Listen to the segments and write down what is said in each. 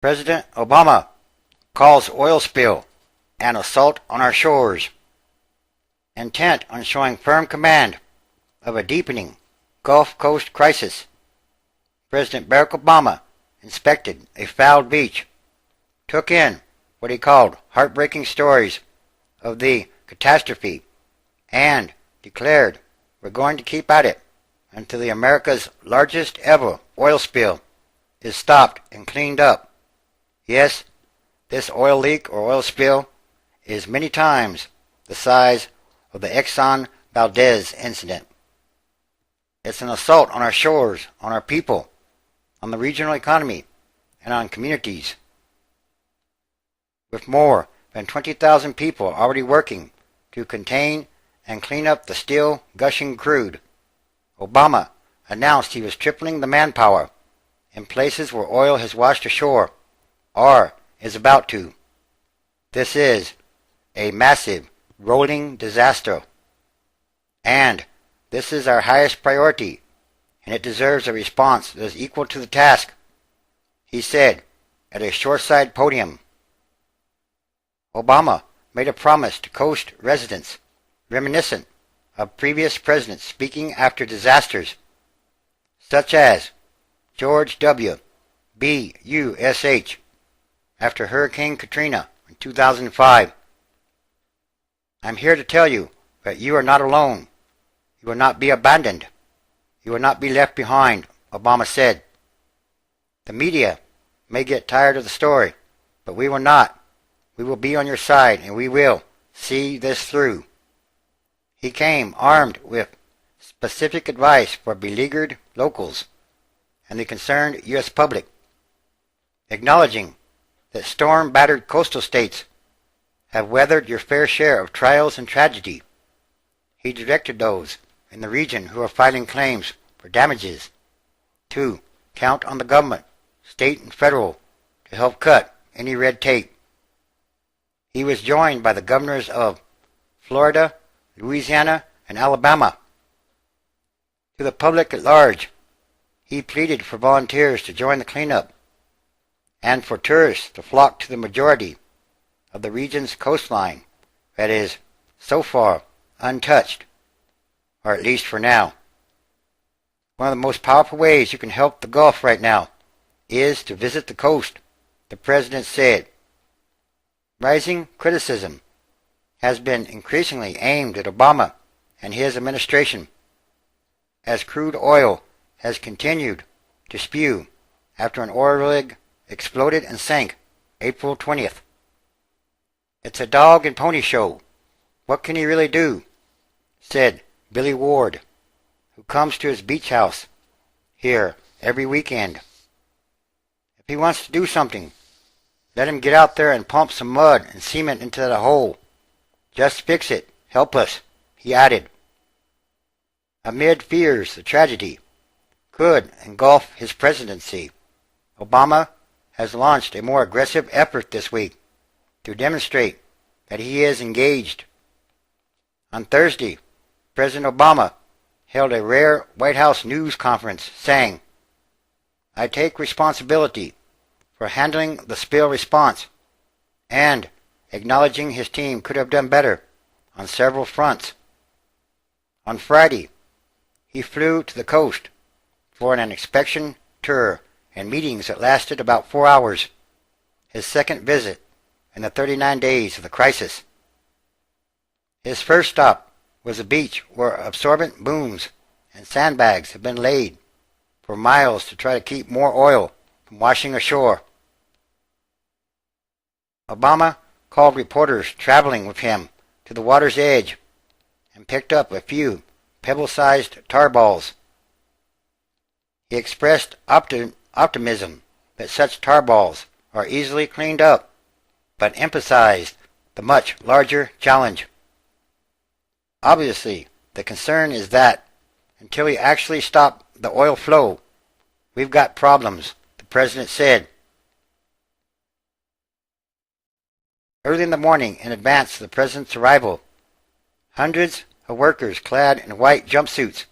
President Obama calls oil spill an assault on our shores, intent on showing firm command of a deepening Gulf Coast crisis. President Barack Obama inspected a fouled beach, took in what he called heartbreaking stories of the catastrophe, and declared, "We're going to keep at it until the America's largest ever oil spill is stopped and cleaned up." Yes, this oil leak or oil spill is many times the size of the Exxon Valdez incident. It's an assault on our shores, on our people, on the regional economy, and on communities. With more than 20,000 people already working to contain and clean up the still gushing crude, Obama announced he was tripling the manpower in places where oil has washed ashore or is about to. This is a massive, rolling disaster. And this is our highest priority, and it deserves a response that is equal to the task, he said at a shoreside podium. Obama made a promise to coast residents reminiscent of previous presidents speaking after disasters, such as George W. Bush after Hurricane Katrina in 2005. "I'm here to tell you that you are not alone. You will not be abandoned. You will not be left behind," Obama said. "The media may get tired of the story, but we will not. We will be on your side, and we will see this through." He came armed with specific advice for beleaguered locals and the concerned U.S. public, acknowledging that storm-battered coastal states have weathered your fair share of trials and tragedy. He directed those in the region who are filing claims for damages to count on the government, state and federal, to help cut any red tape. He was joined by the governors of Florida, Louisiana, and Alabama. To the public at large, he pleaded for volunteers to join the cleanup and for tourists to flock to the majority of the region's coastline that is, so far, untouched, or at least for now. "One of the most powerful ways you can help the Gulf right now is to visit the coast," the president said. Rising criticism has been increasingly aimed at Obama and his administration as crude oil has continued to spew after an oil rig exploded and sank April 20th. "It's a dog and pony show. What can he really do?" said Billy Ward, who comes to his beach house here every weekend. "If he wants to do something, let him get out there and pump some mud and cement into that hole. Just fix it. Help us," he added. Amid fears the tragedy could engulf his presidency, Obama has launched a more aggressive effort this week to demonstrate that he is engaged. On Thursday, President Obama held a rare White House news conference saying, "I take responsibility for handling the spill response," and acknowledging his team could have done better on several fronts. On Friday, he flew to the coast for an inspection tour and meetings that lasted about 4 hours, his second visit in the 39 days of the crisis. His first stop was a beach where absorbent booms and sandbags had been laid for miles to try to keep more oil from washing ashore. Obama called reporters traveling with him to the water's edge and picked up a few pebble-sized tar balls. He expressed optimism that such tar balls are easily cleaned up, but emphasized the much larger challenge. Obviously, the concern is that until we actually stop the oil flow, we've got problems, the president said. Early in the morning, in advance of the president's arrival, hundreds of workers clad in white jumpsuits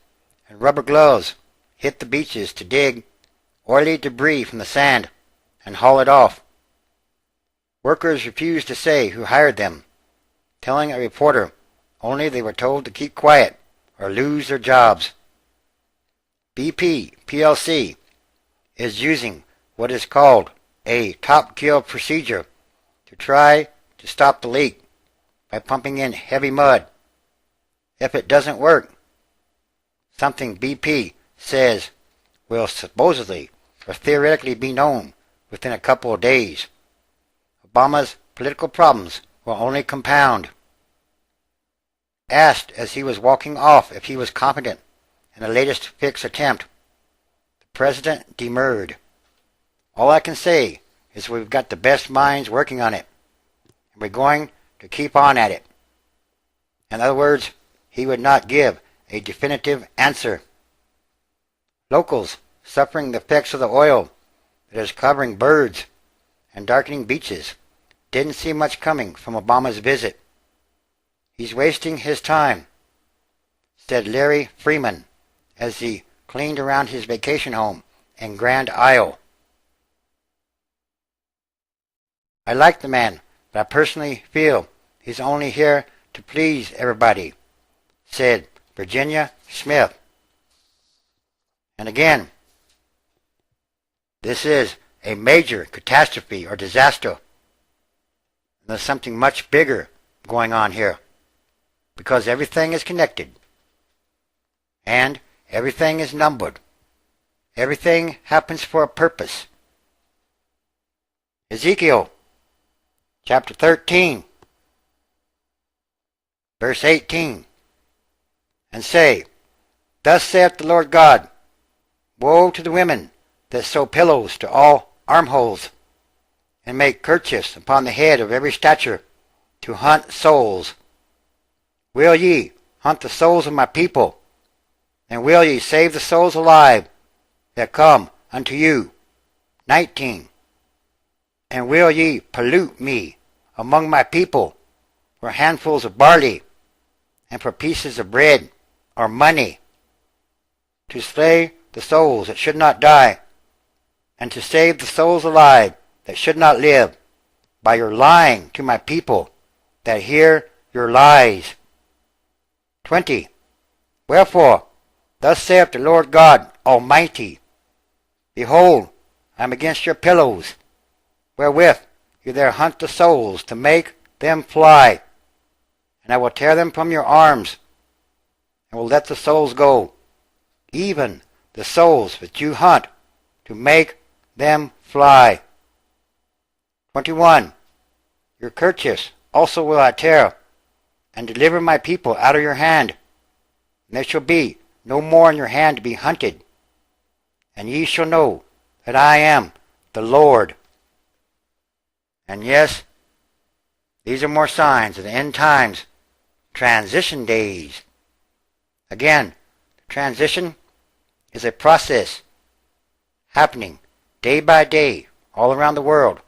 and rubber gloves hit the beaches to dig oily debris from the sand and haul it off. Workers refused to say who hired them, telling a reporter only they were told to keep quiet or lose their jobs. BP plc is using what is called a top-kill procedure to try to stop the leak by pumping in heavy mud. If it doesn't work, something BP says will supposedly or theoretically be known within a couple of days, Obama's political problems will only compound. Asked as he was walking off if he was competent in the latest fix attempt, the president demurred. All I can say is we've got the best minds working on it, and we're going to keep on at it. In other words, he would not give a definitive answer. Locals suffering the effects of the oil that is covering birds and darkening beaches didn't see much coming from Obama's visit. He's wasting his time, said Larry Freeman as he cleaned around his vacation home in Grand Isle. I like the man, but I personally feel he's only here to please everybody, said Virginia Smith. And again, this is a major catastrophe or disaster. There's something much bigger going on here, because everything is connected, and everything is numbered. Everything happens for a purpose. Ezekiel chapter 13, verse 18, and say, Thus saith the Lord God, Woe to the women that sew pillows to all armholes, and make kerchiefs upon the head of every stature, to hunt souls. Will ye hunt the souls of my people, and will ye save the souls alive that come unto you? 19. And will ye pollute me among my people for handfuls of barley, and for pieces of bread or money, to slay the souls that should not die, and to save the souls alive that should not live, by your lying to my people that hear your lies? 20. Wherefore, thus saith the Lord God Almighty, Behold, I am against your pillows, wherewith you there hunt the souls to make them fly, and I will tear them from your arms, and will let the souls go, even the souls that you hunt to make them fly. 21. Your kerchiefs also will I tear, and deliver my people out of your hand, and there shall be no more in your hand to be hunted, and ye shall know that I am the Lord. And yes, these are more signs of the end times, transition days. Again, transition is a process happening day by day all around the world.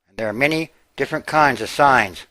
And there are many different kinds of signs